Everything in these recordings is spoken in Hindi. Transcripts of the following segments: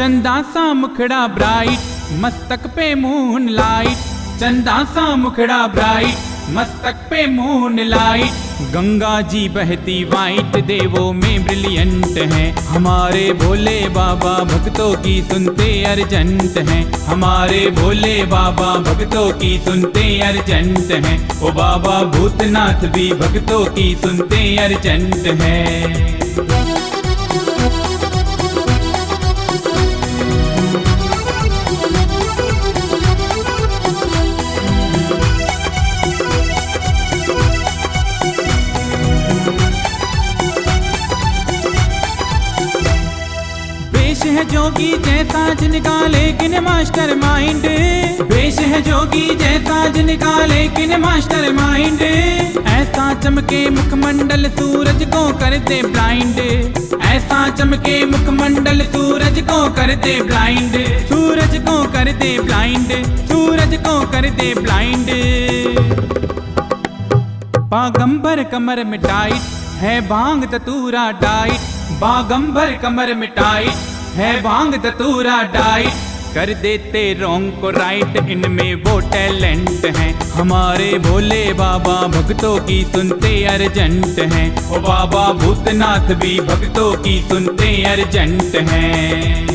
चंदा सा मुखड़ा ब्राइट, मस्तक पे मून लाइट। चंदा सा मुखड़ा ब्राइट, मस्तक पे मून लाइट। गंगा जी बहती वाइट, देवों में ब्रिलियंट हैं। हमारे भोले बाबा भक्तों की सुनते अर्जेंट हैं। हमारे भोले बाबा भक्तों की सुनते अर्जेंट हैं। ओ बाबा भूतनाथ भी भक्तों की सुनते अर्जेंट हैं। बेश है जोगी जैसा जिनका लेकिन मास्टर माइंड। बेश है जोगी जैसा जिनका लेकिन मास्टर माइंड। ऐसा चमके मुखमंडल सूरज को कर दे ब्लाइंड। ऐसा चमके मुखमंडल सूरज को कर दे ब्लाइंड। सूरज को कर दे ब्लाइंड। सूरज को कर दे ब्लाइंड। बागंबर कमर में टाइट है भांग धतूरा डाइट। बागंबर कमर में टाइट है भांग धतूरा डाइट। कर देते रॉन्ग को राइट, इनमें वो टैलेंट हैं। हमारे भोले बाबा भक्तों की सुनते अर्जेंट हैं। ओ बाबा भूतनाथ भी भक्तों की सुनते अर्जेंट हैं।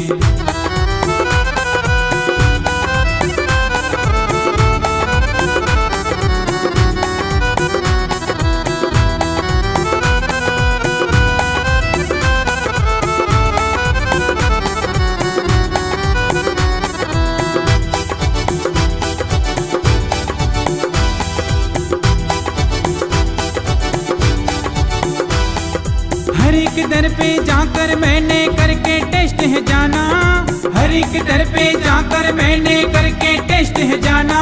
हर एक दर पे जाकर मैंने करके टेस्ट है जाना। हर एक दर पे जाकर मैंने करके टेस्ट है जाना।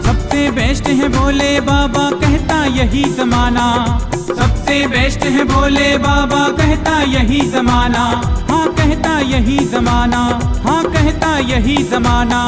सबसे बेस्ट है भोले बाबा कहता यही जमाना। सबसे बेस्ट है भोले बाबा कहता यही जमाना। हाँ कहता यही जमाना। हाँ कहता यही जमाना।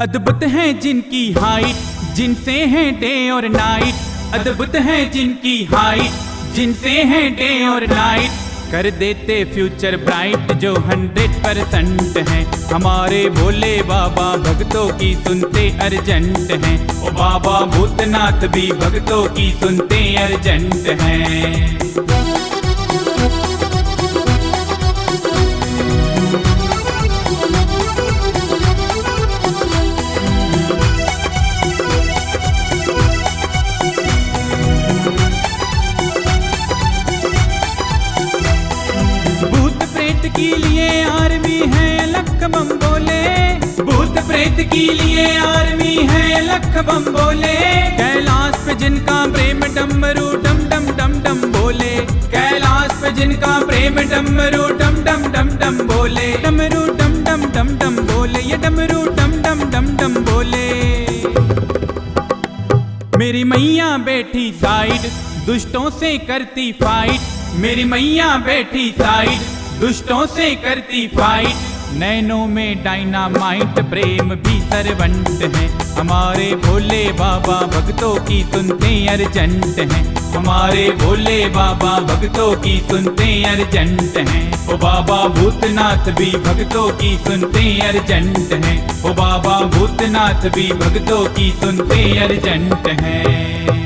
अद्भुत है जिनकी हाइट, जिनसे है डे और नाइट। अद्भुत है जिनकी हाइट, जिनसे है डे और नाइट। कर देते फ्यूचर ब्राइट जो 100% हैं। हमारे भोले बाबा भक्तों की सुनते अर्जेंट हैं। ओ बाबा भूतनाथ भी भक्तों की सुनते अर्जेंट हैं। के लिए आर्मी है लख बम बोले। भूत प्रेत के लिए आर्मी है लख बम बोले। कैलाश पे जिनका प्रेम डमरू डम डम डम डम बोले। कैलाश पे जिनका प्रेम डमरू डम डम डम डम बोले। डमरू डम डम डम डम बोले। ये डमरू डम डम डम डम बोले। मेरी मैया बैठी साइड, दुष्टों से करती फाइट। मेरी मैया बैठी साइड, दुष्टों से करती फाइट। नैनों में डायनामाइट, प्रेम भी सर्वंट है। हमारे भोले बाबा भक्तों की सुनते अर्जेंट हैं। हमारे भोले बाबा भक्तों की सुनते अर्जेंट हैं। ओ बाबा भूतनाथ भी भक्तों की सुनते अर्जेंट हैं। ओ बाबा भूतनाथ भी भक्तों की सुनते अर्जेंट हैं।